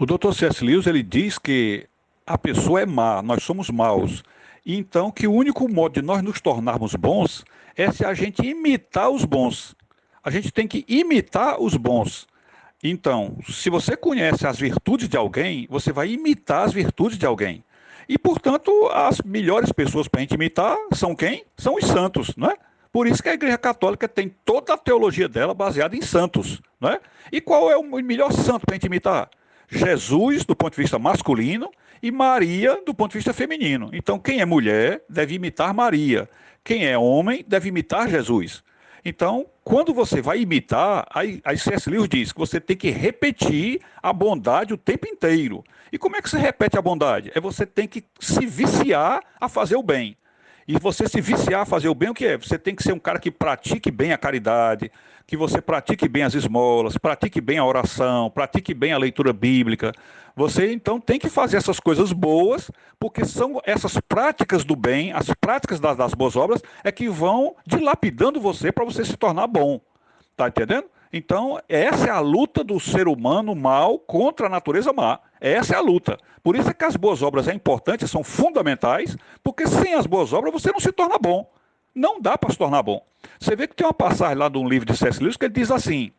O Dr. C.S. Lewis ele diz que a pessoa é má, nós somos maus. E então que o único modo de nós nos tornarmos bons é se a gente imitar os bons. A gente tem que imitar os bons. Então, se você conhece as virtudes de alguém, você vai imitar as virtudes de alguém. E, portanto, as melhores pessoas para a gente imitar são quem? São os santos, não é? Por isso que a Igreja Católica tem toda a teologia dela baseada em santos, não é? E qual é o melhor santo para a gente imitar? Jesus, do ponto de vista masculino, e Maria, do ponto de vista feminino. Então, quem é mulher deve imitar Maria. Quem é homem deve imitar Jesus. Então, quando você vai imitar, aí C.S. Lewis diz que você tem que repetir a bondade o tempo inteiro. E como é que você repete a bondade? É você tem que se viciar a fazer o bem. E você se viciar a fazer o bem, o que é? Você tem que ser um cara que pratique bem a caridade, que você pratique bem as esmolas, pratique bem a oração, pratique bem a leitura bíblica. Você então tem que fazer essas coisas boas, porque são essas práticas do bem, as práticas das boas obras, é que vão dilapidando você para você se tornar bom. Tá entendendo? Então, essa é a luta do ser humano mal contra a natureza má. Essa é a luta. Por isso é que as boas obras é importantes, são fundamentais, porque sem as boas obras você não se torna bom. Não dá para se tornar bom. Você vê que tem uma passagem lá de um livro de C.S. Lewis que ele diz assim: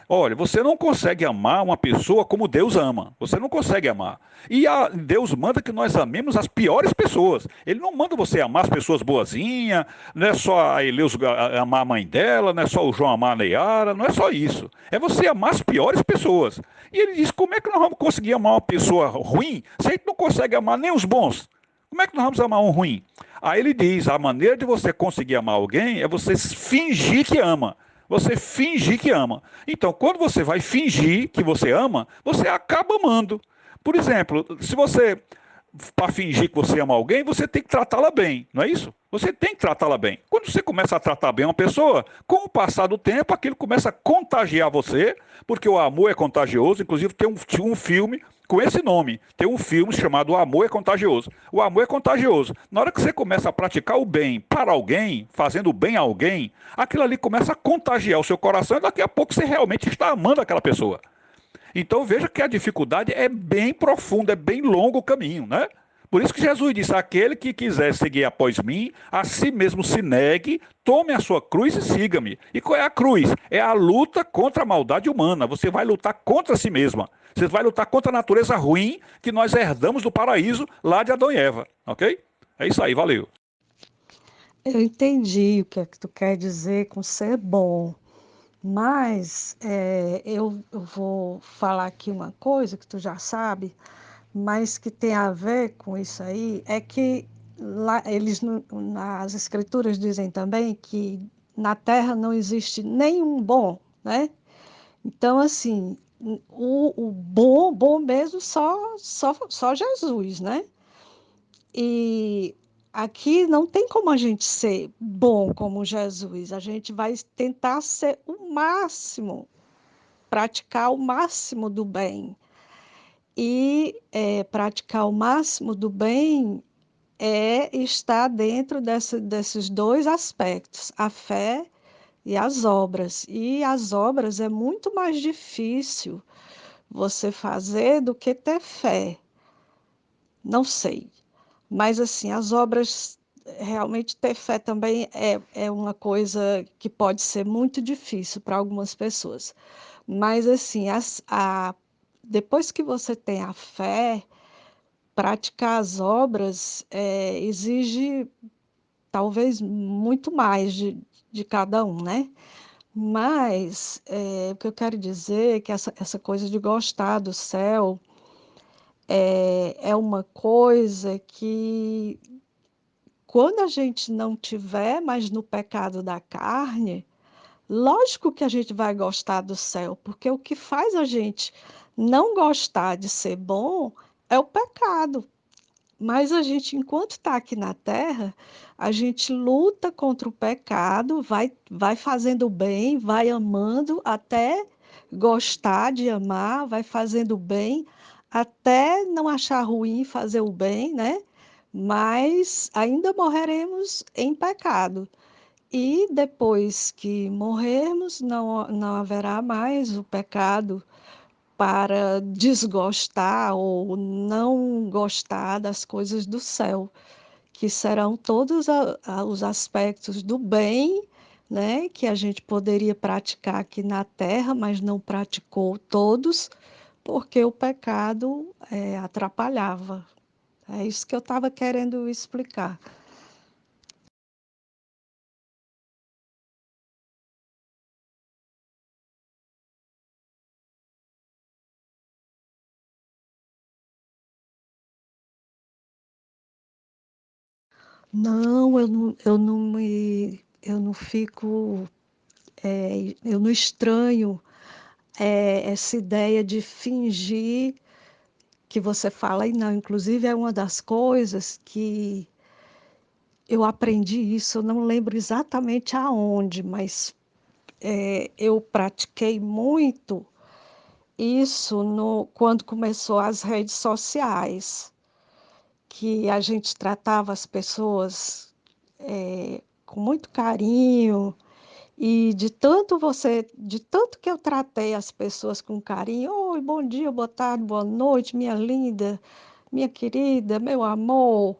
olha, você não consegue amar uma pessoa como Deus ama. Você não consegue amar. E Deus manda que nós amemos as piores pessoas. Ele não manda você amar as pessoas boazinhas, não é só a Eleus amar a mãe dela, não é só o João amar a Neyara, não é só isso. É você amar as piores pessoas. E ele diz: como é que nós vamos conseguir amar uma pessoa ruim se a gente não consegue amar nem os bons? Como é que nós vamos amar um ruim? Aí ele diz: a maneira de você conseguir amar alguém é você fingir que ama. Você fingir que ama. Então, quando você vai fingir que você ama, você acaba amando. Por exemplo, se você, para fingir que você ama alguém, você tem que tratá-la bem, não é isso? Você tem que tratá-la bem. Quando você começa a tratar bem uma pessoa, com o passar do tempo, aquilo começa a contagiar você, porque o amor é contagioso. Inclusive, tinha um filme com esse nome. Tem um filme chamado O Amor é Contagioso. O amor é contagioso. Na hora que você começa a praticar o bem para alguém, fazendo o bem a alguém, aquilo ali começa a contagiar o seu coração e daqui a pouco você realmente está amando aquela pessoa. Então veja que a dificuldade é bem profunda, é bem longo o caminho, né? Por isso que Jesus disse: aquele que quiser seguir após mim, a si mesmo se negue, tome a sua cruz e siga-me. E qual é a cruz? É a luta contra a maldade humana. Você vai lutar contra si mesma. Você vai lutar contra a natureza ruim que nós herdamos do paraíso lá de Adão e Eva, ok? É isso aí, valeu. Eu entendi o que é que tu quer dizer com ser bom, mas eu vou falar aqui uma coisa que tu já sabe, mas que tem a ver com isso aí, é que lá, nas escrituras dizem também que na terra não existe nenhum bom, né? Então, assim, o bom, bom mesmo, só Jesus, né? E aqui não tem como a gente ser bom como Jesus. A gente vai tentar ser o máximo, praticar o máximo do bem. E praticar o máximo do bem é estar dentro desses dois aspectos, a fé e as obras. E as obras é muito mais difícil você fazer do que ter fé. Não sei. Mas, assim, as obras, realmente ter fé também é uma coisa que pode ser muito difícil para algumas pessoas. Mas, assim, depois que você tem a fé, praticar as obras exige talvez muito mais de cada um, né? Mas o que eu quero dizer é que essa coisa de gostar do céu é uma coisa que, quando a gente não tiver mais no pecado da carne, lógico que a gente vai gostar do céu, porque o que faz a gente não gostar de ser bom é o pecado. Mas a gente, enquanto está aqui na Terra, a gente luta contra o pecado, vai fazendo o bem, vai amando até gostar de amar, vai fazendo o bem até não achar ruim fazer o bem, né? Mas ainda morreremos em pecado. E depois que morrermos, não haverá mais o pecado para desgostar ou não gostar das coisas do céu, que serão todos os aspectos do bem, né, que a gente poderia praticar aqui na terra, mas não praticou todos, porque o pecado atrapalhava. É isso que eu estava querendo explicar. Não, eu não fico. Eu não estranho essa ideia de fingir que você fala, e não, inclusive é uma das coisas que eu aprendi isso, eu não lembro exatamente aonde, mas eu pratiquei muito isso quando começou as redes sociais, que a gente tratava as pessoas com muito carinho, e de tanto que eu tratei as pessoas com carinho, oi, bom dia, boa tarde, boa noite, minha linda, minha querida, meu amor,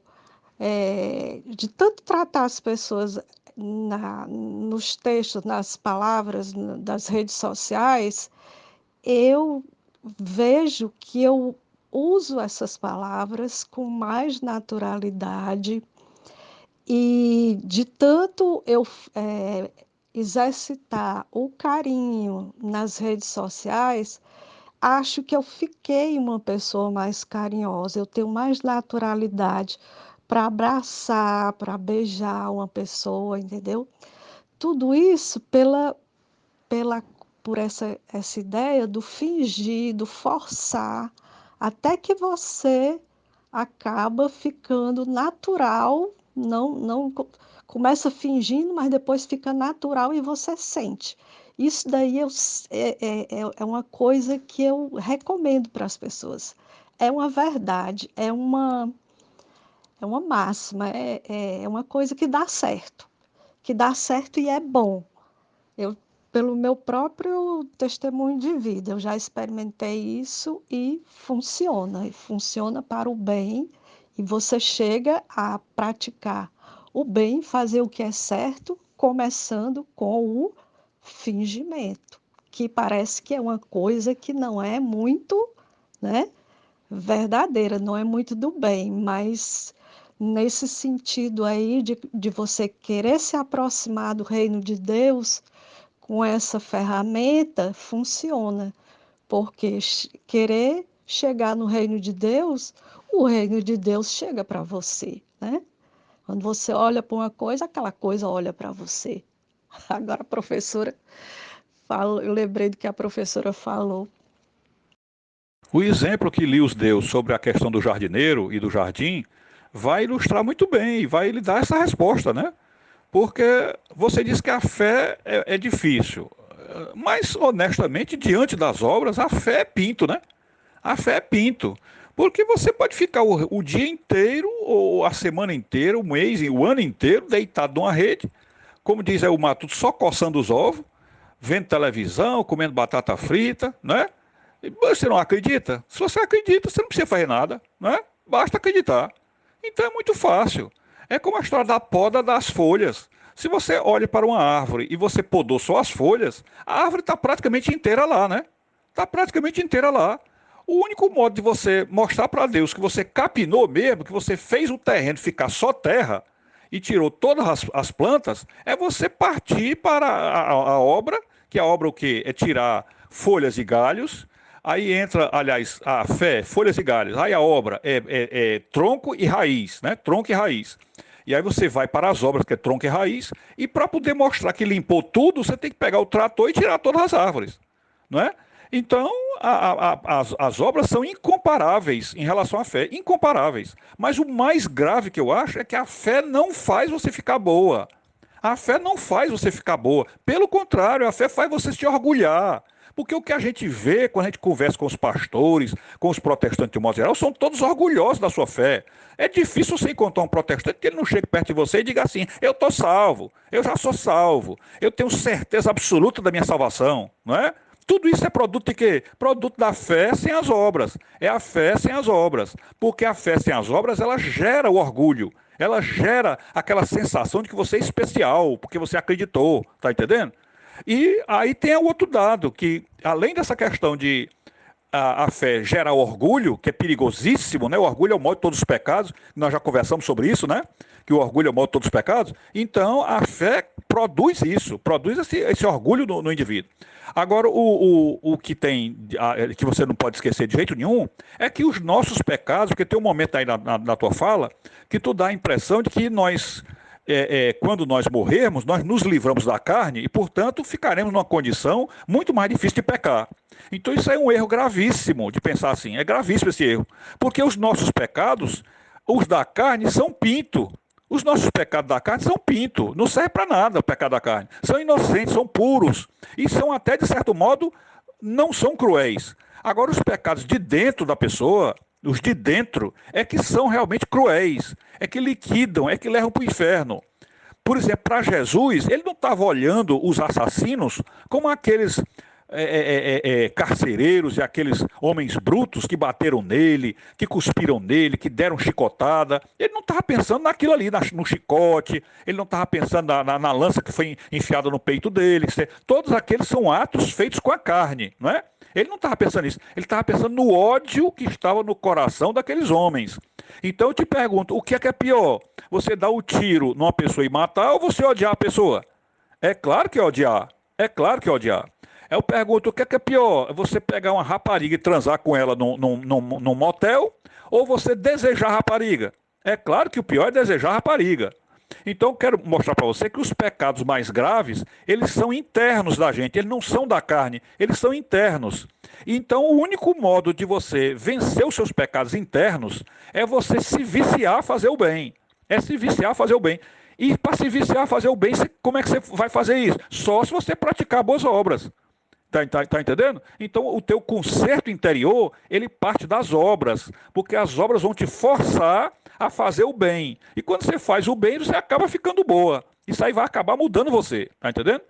de tanto tratar as pessoas nos textos, nas palavras, das redes sociais, eu vejo que eu uso essas palavras com mais naturalidade e de tanto eu exercitar o carinho nas redes sociais, acho que eu fiquei uma pessoa mais carinhosa, eu tenho mais naturalidade para abraçar, para beijar uma pessoa, entendeu? Tudo isso pela, por essa ideia do fingir, do forçar, até que você acaba ficando natural, não começa fingindo, mas depois fica natural e você sente. Isso daí é uma coisa que eu recomendo para as pessoas. É uma verdade, é uma máxima, é uma coisa que dá certo e é bom. Eu, pelo meu próprio testemunho de vida, eu já experimentei isso e funciona para o bem, e você chega a praticar o bem, fazer o que é certo, começando com o fingimento, que parece que é uma coisa que não é muito, né, verdadeira, não é muito do bem, mas nesse sentido aí de você querer se aproximar do reino de Deus, com essa ferramenta funciona, porque querer chegar no reino de Deus, o reino de Deus chega para você, né? Quando você olha para uma coisa, aquela coisa olha para você. Agora a professora fala, eu lembrei do que a professora falou. O exemplo que Lewis deu sobre a questão do jardineiro e do jardim vai ilustrar muito bem e vai lhe dar essa resposta, né? Porque você diz que a fé é difícil, mas honestamente, diante das obras, a fé é pinto, né? A fé é pinto. Porque você pode ficar o dia inteiro, ou a semana inteira, o mês, o ano inteiro, deitado numa rede, como diz aí o Matuto, só coçando os ovos, vendo televisão, comendo batata frita, né? E você não acredita? Se você acredita, você não precisa fazer nada, né? Basta acreditar. Então é muito fácil. É como a história da poda das folhas. Se você olha para uma árvore e você podou só as folhas, a árvore está praticamente inteira lá, né? Está praticamente inteira lá. O único modo de você mostrar para Deus que você capinou mesmo, que você fez o terreno ficar só terra e tirou todas as plantas, é você partir para a obra, que a obra o quê? É tirar folhas e galhos. Aí entra, aliás, a fé, folhas e galhos. Aí a obra é tronco e raiz, né? Tronco e raiz. E aí você vai para as obras, que é tronco e raiz, e para poder mostrar que limpou tudo, você tem que pegar o trator e tirar todas as árvores, não é? Então, as obras são incomparáveis em relação à fé, incomparáveis. Mas o mais grave que eu acho é que a fé não faz você ficar boa. A fé não faz você ficar boa. Pelo contrário, a fé faz você se orgulhar. Porque o que a gente vê quando a gente conversa com os pastores, com os protestantes de modo geral, são todos orgulhosos da sua fé. É difícil você encontrar um protestante que ele não chegue perto de você e diga assim: eu estou salvo, eu já sou salvo, eu tenho certeza absoluta da minha salvação, não é? Tudo isso é produto de quê? Produto da fé sem as obras. É a fé sem as obras. Porque a fé sem as obras, ela gera o orgulho. Ela gera aquela sensação de que você é especial, porque você acreditou. Tá entendendo? E aí tem o outro dado, que além dessa questão de a fé gera orgulho, que é perigosíssimo, né? O orgulho é o mal de todos os pecados, nós já conversamos sobre isso, né? Que o orgulho é o mal de todos os pecados. Então, a fé produz isso, produz esse orgulho no indivíduo. Agora, o que tem, que você não pode esquecer de jeito nenhum, é que os nossos pecados, porque tem um momento aí na tua fala, que tu dá a impressão de que nós quando nós morrermos, nós nos livramos da carne e, portanto, ficaremos numa condição muito mais difícil de pecar. Então isso é um erro gravíssimo de pensar assim, é gravíssimo esse erro. Porque os nossos pecados, os da carne, são pinto. Os nossos pecados da carne são pinto, não serve para nada o pecado da carne. São inocentes, são puros e são até, de certo modo, não são cruéis. Agora, os pecados de dentro da pessoa, os de dentro, é que são realmente cruéis, é que liquidam, é que levam para o inferno. Por exemplo, para Jesus, ele não estava olhando os assassinos como aqueles carcereiros e aqueles homens brutos que bateram nele, que cuspiram nele, que deram chicotada. Ele não estava pensando naquilo ali, no chicote, ele não estava pensando na lança que foi enfiada no peito dele. Todos aqueles são atos feitos com a carne, não é? Ele não estava pensando nisso, ele estava pensando no ódio que estava no coração daqueles homens. Então eu te pergunto, o que é pior? Você dar o tiro numa pessoa e matar ou você odiar a pessoa? É claro que é odiar. É claro que é odiar. Eu pergunto, o que é pior? Você pegar uma rapariga e transar com ela num motel ou você desejar a rapariga? É claro que o pior é desejar a rapariga. Então, eu quero mostrar para você que os pecados mais graves, eles são internos da gente, eles não são da carne, eles são internos. Então, o único modo de você vencer os seus pecados internos é você se viciar a fazer o bem. É se viciar a fazer o bem. E para se viciar a fazer o bem, como é que você vai fazer isso? Só se você praticar boas obras. Tá entendendo? Então, o teu conserto interior, ele parte das obras, porque as obras vão te forçar a fazer o bem. E quando você faz o bem, você acaba ficando boa. Isso aí vai acabar mudando você, tá entendendo?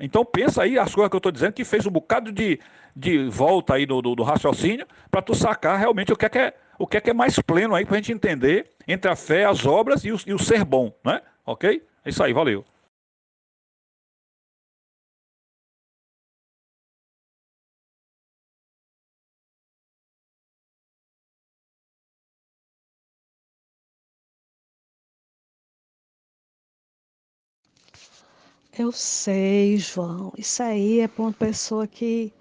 Então, pensa aí as coisas que eu estou dizendo, que fez um bocado de volta aí do raciocínio, para tu sacar realmente o que é mais pleno aí, para a gente entender entre a fé, as obras e o ser bom, né? Ok? É isso aí, valeu. Eu sei, João. Isso aí é para uma pessoa que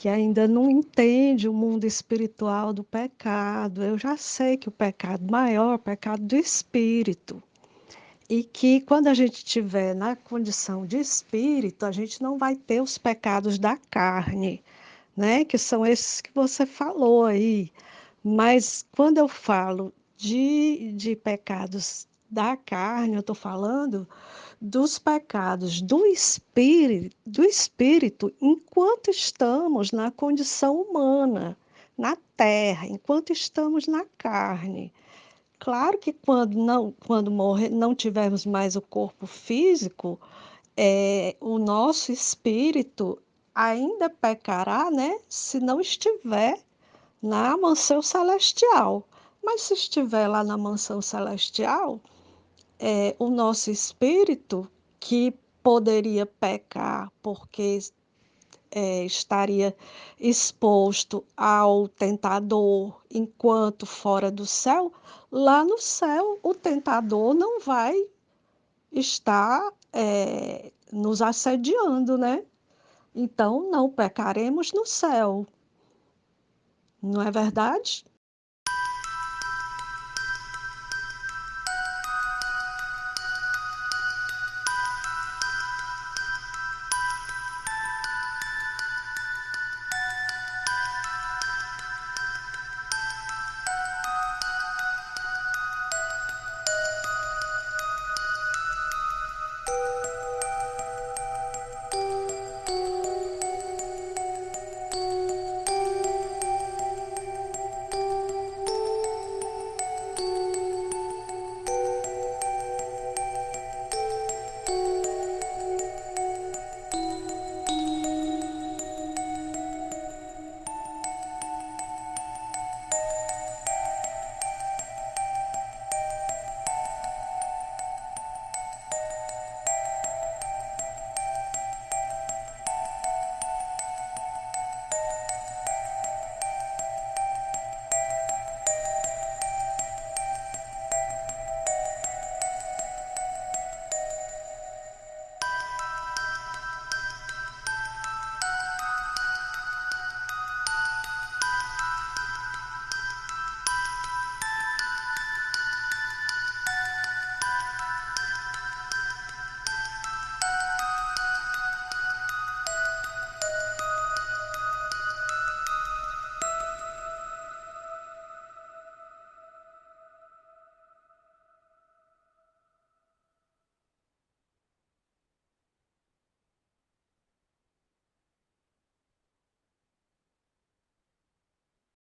ainda não entende o mundo espiritual do pecado. Eu já sei que o pecado maior é o pecado do espírito. E que quando a gente estiver na condição de espírito, a gente não vai ter os pecados da carne, né? Que são esses que você falou aí. Mas quando eu falo de pecados da carne, eu estou falando dos pecados do espírito enquanto estamos na condição humana, na terra, enquanto estamos na carne. Claro que quando morrer, não tivermos mais o corpo físico, o nosso espírito ainda pecará, né? Se não estiver na mansão celestial. Mas se estiver lá na mansão celestial, o nosso espírito, que poderia pecar porque estaria exposto ao tentador enquanto fora do céu, lá no céu o tentador não vai estar nos assediando, né? Então não pecaremos no céu, não é verdade?